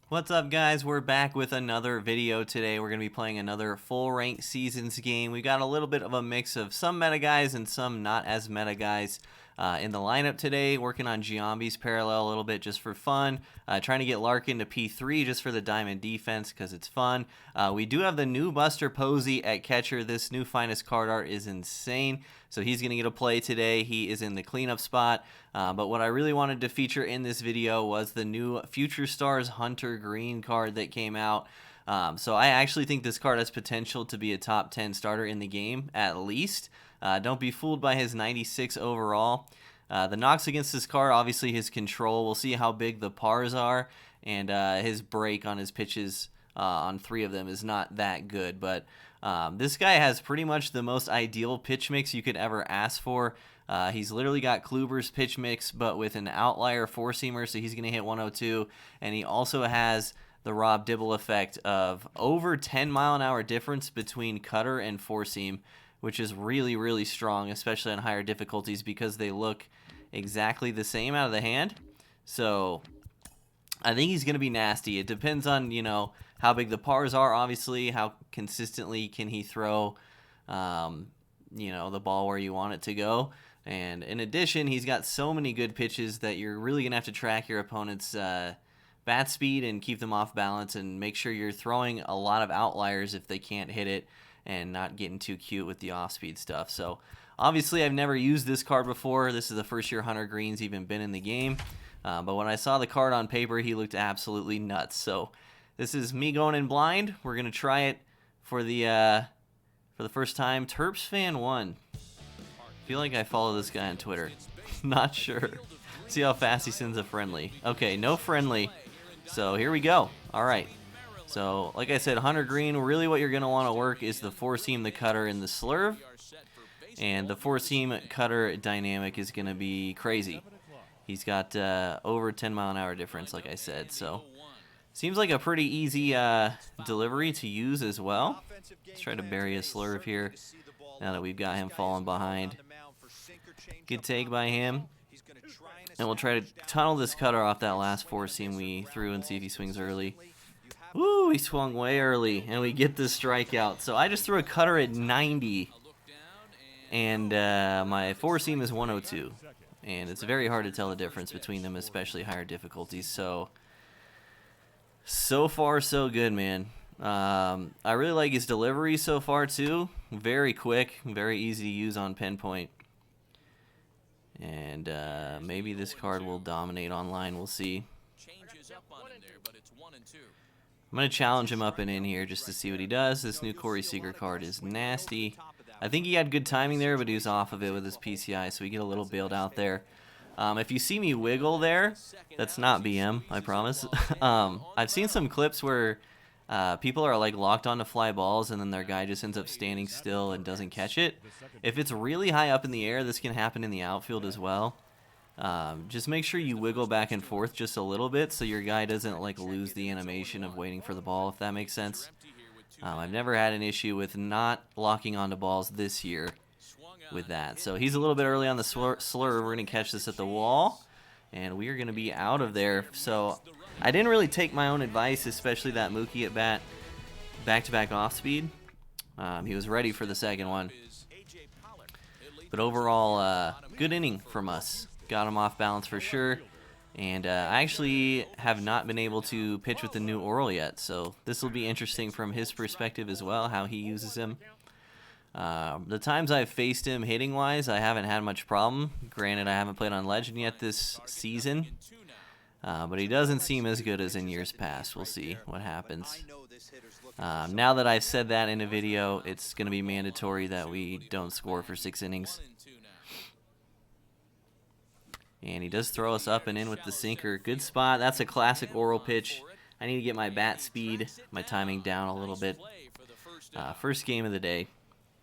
What's up, guys? We're back with another video today. We're going to be playing another full rank seasons game. We got a little bit of a mix of some meta guys and some not as meta guys in the lineup today. Working on Giambi's parallel a little bit just for fun. Trying to get Larkin to P3 just for the diamond defense because it's fun. We do have the new Buster Posey at catcher. This new finest card art is insane. So he's going to get a play today. He is in the cleanup spot. But what I really wanted to feature in this video was the new Future Stars Hunter Greene card that came out. So I actually think this card has potential to be a top 10 starter in the game, at least. Don't be fooled by his 96 overall. The knocks against this card, obviously his control. We'll see how big the pars are. And his break on his pitches on 3 of them is not that good. But this guy has pretty much the most ideal pitch mix you could ever ask for. He's literally got Kluber's pitch mix, but with an outlier four-seamer, so he's going to hit 102. And he also has the Rob Dibble effect of over 10-mile-an-hour difference between cutter and four-seam, which is really, really strong, especially on higher difficulties because they look exactly the same out of the hand. So I think he's going to be nasty. It depends on, how big the pars are, obviously, how consistently can he throw, the ball where you want it to go. And in addition, he's got so many good pitches that you're really going to have to track your opponent's bat speed and keep them off balance and make sure you're throwing a lot of outliers if they can't hit it and not getting too cute with the off-speed stuff. So obviously I've never used this card before. This is the first year Hunter Greene's even been in the game. But when I saw the card on paper, he looked absolutely nuts. So this is me going in blind. We're going to try it for the first time. Terps Fan 1. I feel like I follow this guy on Twitter. Not sure. See how fast he sends a friendly. Okay, no friendly. So here we go. All right. So like I said, Hunter Greene, really what you're going to want to work is the four-seam, the cutter, and the slurve. And the four-seam cutter dynamic is going to be crazy. He's got over 10-mile-an-hour difference, like I said. So seems like a pretty easy delivery to use as well. Let's try to bury a slurve here now that we've got him falling behind. Good take by him. And we'll try to tunnel this cutter off that last four-seam we threw and see if he swings early. Woo, he swung way early, and we get this strikeout. So I just threw a cutter at 90, and my four-seam is 102. And it's very hard to tell the difference between them, especially higher difficulties. So far, so good, man. I really like his delivery so far, too. Very quick, very easy to use on pinpoint. And maybe this card will dominate online. We'll see. I'm going to challenge him up and in here just to see what he does. This new Corey Seager card is nasty. I think he had good timing there, but he was off of it with his PCI, so we get a little bailed out there. If you see me wiggle there, that's not BM, I promise. I've seen some clips where people are like locked onto fly balls and then their guy just ends up standing still and doesn't catch it. If it's really high up in the air, this can happen in the outfield as well. Just make sure you wiggle back and forth just a little bit so your guy doesn't like lose the animation of waiting for the ball, if that makes sense. I've never had an issue with not locking onto balls this year with that. So he's a little bit early on the slurve. We're going to catch this at the wall, and we are going to be out of there. So I didn't really take my own advice, especially that Mookie at bat, back-to-back off-speed. He was ready for the second one. But overall, good inning from us. Got him off balance for sure. And I actually have not been able to pitch with the new Orel yet, so this will be interesting from his perspective as well, how he uses him. The times I've faced him hitting-wise, I haven't had much problem. Granted, I haven't played on Legend yet this season, but he doesn't seem as good as in years past. We'll see what happens. Now that I've said that in a video, it's going to be mandatory that we don't score for 6 innings. And he does throw us up and in with the sinker. Good spot. That's a classic Orel pitch. I need to get my bat speed, my timing down a little bit. First game of the day.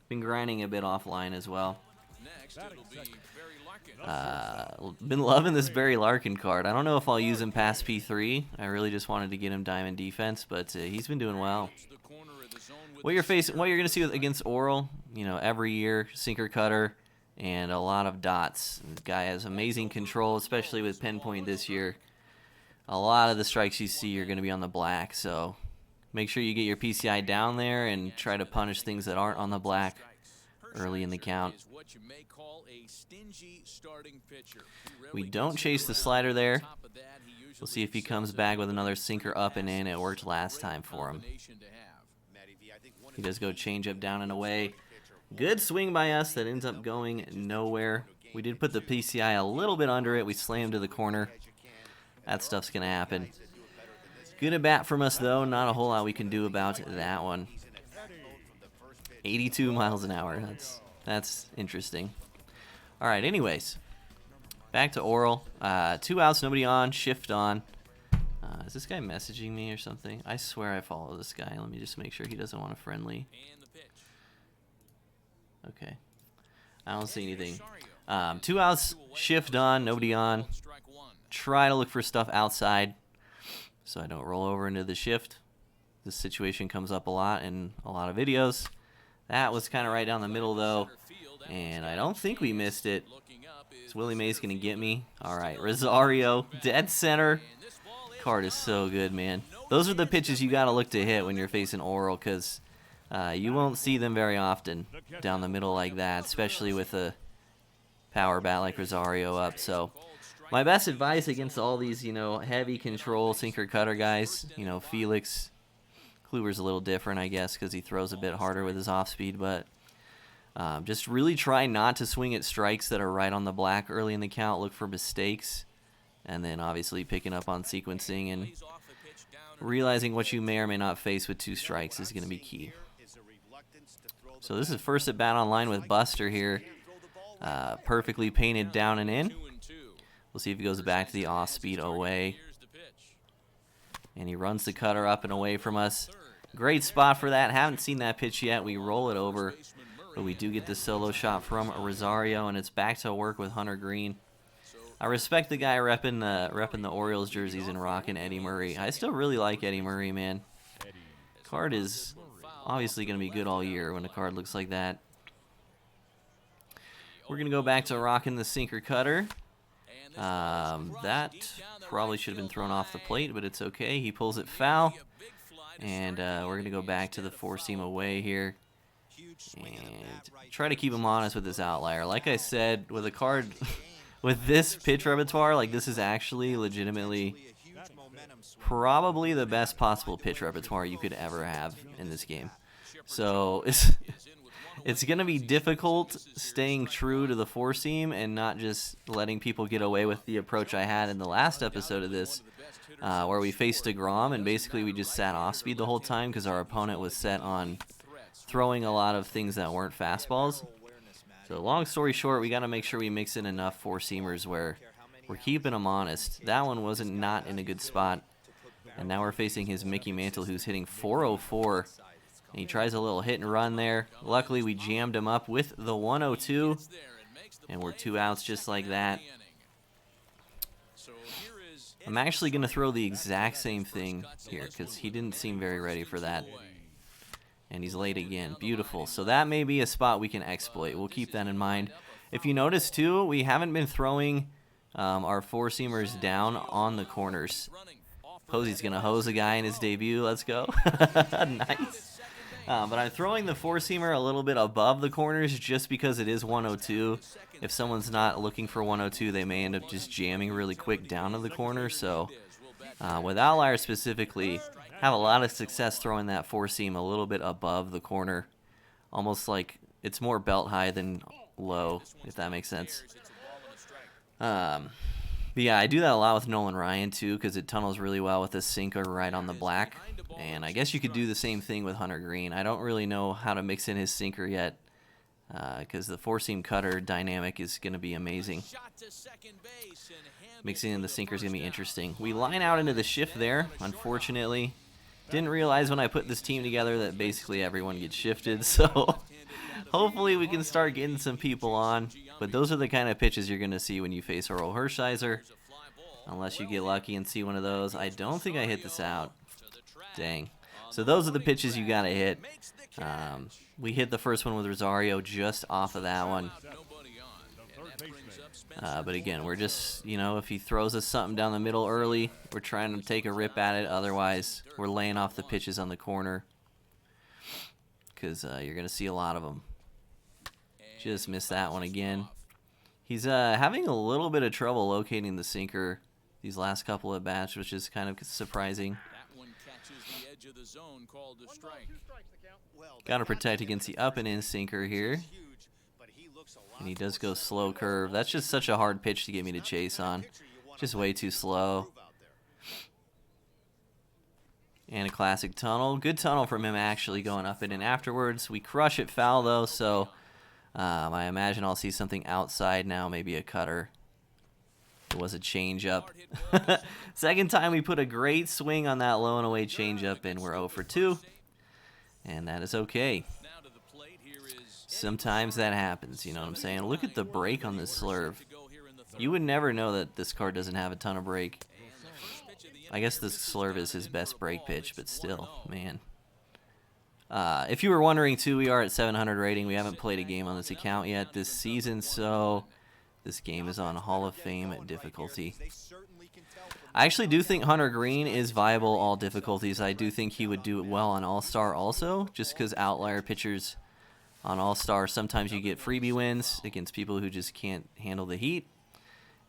Been grinding a bit offline as well. Been loving this Barry Larkin card. I don't know if I'll use him past P3. I really just wanted to get him diamond defense, but he's been doing well. What you're going to see against Orel, every year, sinker cutter, and a lot of dots. This guy has amazing control, especially with pinpoint this year. a lot of the strikes you see are going to be on the black, so make sure you get your PCI down there and try to punish things that aren't on the black early in the count. We don't chase the slider there. We'll see if he comes back with another sinker up and in. It worked last time for him. He does go change up down and away. Good swing by us that ends up going nowhere. We did put the PCI a little bit under it. We slammed to the corner. That stuff's going to happen. Good at bat from us, though. Not a whole lot we can do about that one. 82 miles an hour. That's interesting. All right, anyways. Back to Orel. 2 outs, nobody on. Shift on. Is this guy messaging me or something? I swear I follow this guy. Let me just make sure he doesn't want a friendly. Okay. I don't see anything. 2 outs, shift on, nobody on. Try to look for stuff outside so I don't roll over into the shift. This situation comes up a lot in a lot of videos. That was kind of right down the middle, though, and I don't think we missed it. Is Willie Mays going to get me? All right, Rosario, dead center. Card is so good, man. Those are the pitches you got to look to hit when you're facing Orel, because you won't see them very often down the middle like that, especially with a power bat like Rosario up. So my best advice against all these, heavy control sinker cutter guys, Felix, Kluber's a little different, I guess, because he throws a bit harder with his off speed, but just really try not to swing at strikes that are right on the black early in the count. Look for mistakes, and then obviously picking up on sequencing and realizing what you may or may not face with 2 strikes is going to be key. So this is first at bat on line with Buster here. Perfectly painted down and in. We'll see if he goes back to the off speed away. And he runs the cutter up and away from us. Great spot for that. Haven't seen that pitch yet. We roll it over. But we do get the solo shot from Rosario, and it's back to work with Hunter Greene. I respect the guy repping the Orioles jerseys and rocking Eddie Murray. I still really like Eddie Murray, man. Card is obviously going to be good all year when a card looks like that. We're going to go back to rocking the sinker cutter. That probably should have been thrown off the plate, but it's okay. He pulls it foul. And we're going to go back to the 4-seam away here. And try to keep him honest with this outlier. Like I said, with a card with this pitch repertoire, like this is actually legitimately probably the best possible pitch repertoire you could ever have in this game. So it's going to be difficult staying true to the 4-seam and not just letting people get away with the approach I had in the last episode of this, where we faced DeGrom and basically we just sat off speed the whole time because our opponent was set on throwing a lot of things that weren't fastballs. So long story short, we got to make sure we mix in enough 4-seamers where we're keeping them honest. That one wasn't not in a good spot. And now we're facing his Mickey Mantle, who's hitting 404. And he tries a little hit and run there. Luckily, we jammed him up with the 102. And we're 2 outs just like that. I'm actually going to throw the exact same thing here because he didn't seem very ready for that. And he's late again. Beautiful. So that may be a spot we can exploit. We'll keep that in mind. If you notice, too, we haven't been throwing our 4-seamers down on the corners. Posey's going to hose a guy in his debut. Let's go. Nice. But I'm throwing the 4-seamer a little bit above the corners just because it is 102. If someone's not looking for 102, they may end up just jamming really quick down to the corner. So with outlier specifically, have a lot of success throwing that 4-seam a little bit above the corner. Almost like it's more belt high than low, if that makes sense. But yeah, I do that a lot with Nolan Ryan too because it tunnels really well with this sinker right on the black. And I guess you could do the same thing with Hunter Greene. I don't really know how to mix in his sinker yet because the 4-seam cutter dynamic is going to be amazing. Mixing in the sinker is going to be interesting. We line out into the shift there, unfortunately. Didn't realize when I put this team together that basically everyone gets shifted, so hopefully we can start getting some people on. But those are the kind of pitches you're going to see when you face Orel Hershiser, unless you get lucky and see one of those. I don't think I hit this out. Dang. So those are the pitches you got to hit. We hit the first one with Rosario just off of that one. But again, we're just, you know, if he throws us something down the middle early, we're trying to take a rip at it. Otherwise, we're laying off the pitches on the corner because you're going to see a lot of them. Just missed that one again. He's having a little bit of trouble locating the sinker these last couple of bats, which is kind of surprising. Got to protect against the up and in sinker here. And he does go slow curve. That's just such a hard pitch to get me to chase on. Just way too slow. And a classic tunnel. Good tunnel from him actually going up and in afterwards. We crush it foul though, so I imagine I'll see something outside now, maybe a cutter. It was a changeup. Second time we put a great swing on that low and away changeup, and we're 0 for 2. And that is okay. Sometimes that happens, you know what I'm saying? Look at the break on this slurve. You would never know that this card doesn't have a ton of break. I guess this slurve is his best break pitch, but still, man. If you were wondering, too, we are at 700 rating. We haven't played a game on this account yet this season, so this game is on Hall of Fame difficulty. I actually do think Hunter Greene is viable all difficulties. I do think he would do well on All-Star also, just because outlier pitchers on All-Star, sometimes you get freebie wins against people who just can't handle the heat.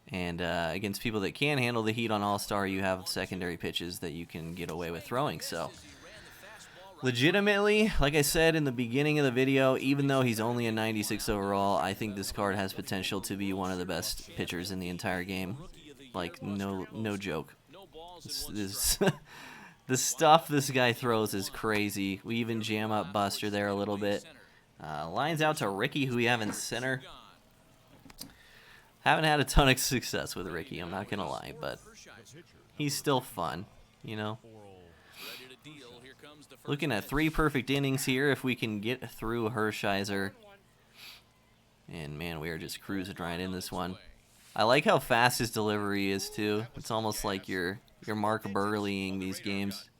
And against people that can handle the heat on All-Star, you have secondary pitches that you can get away with throwing. So, legitimately, like I said in the beginning of the video, even though he's only a 96 overall, I think this card has potential to be one of the best pitchers in the entire game. Like, no joke. The stuff this guy throws is crazy. We even jam up Buster there a little bit. Lines out to Ricky, who we have in center. Haven't had a ton of success with Ricky, I'm not going to lie, but he's still fun, you know. Looking at 3 perfect innings here if we can get through Hershiser. And, man, we are just cruising right in this one. I like how fast his delivery is, too. It's almost like you're Mark Burleying these games.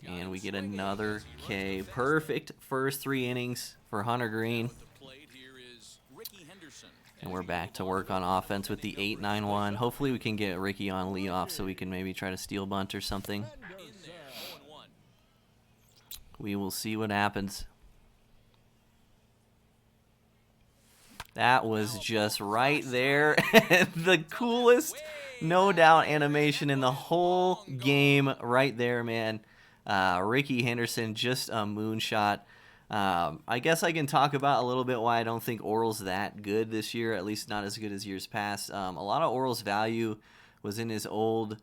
And we get another K. Perfect first 3 innings for Hunter Greene. And we're back to work on offense with the 8-9-1. Hopefully we can get Ricky on leadoff so we can maybe try to steal bunt or something. We will see what happens. That was just right there. The coolest, no doubt, animation in the whole game right there, man. Ricky Henderson, just a moonshot. I guess I can talk about a little bit why I don't think Orel's that good this year, at least not as good as years past. A lot of Orel's value was in his old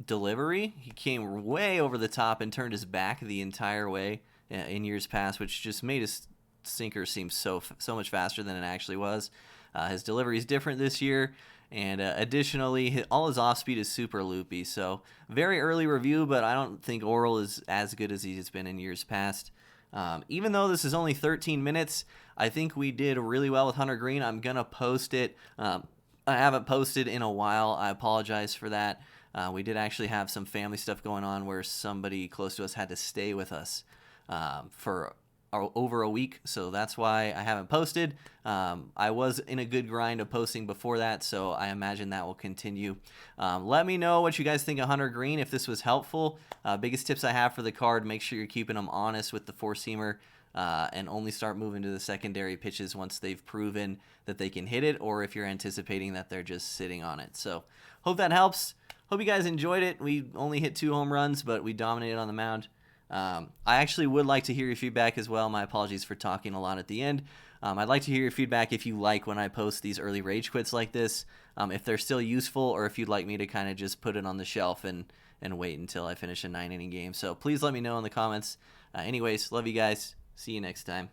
delivery. He came way over the top and turned his back the entire way in years past, which just made his sinker seem so much faster than it actually was. His delivery is different this year. And additionally, all his off-speed is super loopy. So, very early review, but I don't think Orel is as good as he's been in years past. Even though this is only 13 minutes, I think we did really well with Hunter Greene. I'm going to post it. I haven't posted in a while. I apologize for that. We did actually have some family stuff going on where somebody close to us had to stay with us for over a week, so that's why I haven't posted. I was in a good grind of posting before that, so I imagine that will continue. Let me know what you guys think of Hunter Greene, if this was helpful. Biggest tips I have for the card, make sure you're keeping them honest with the four-seamer and only start moving to the secondary pitches once they've proven that they can hit it, or if you're anticipating that they're just sitting on it. So hope that helps. Hope you guys enjoyed it. We only hit 2 home runs, but we dominated on the mound. I actually would like to hear your feedback as well. My apologies for talking a lot at the end. I'd like to hear your feedback if you like when I post these early rage quits like this, if they're still useful, or if you'd like me to kind of just put it on the shelf and wait until I finish a 9-inning game. So please let me know in the comments. Anyways, love you guys. See you next time.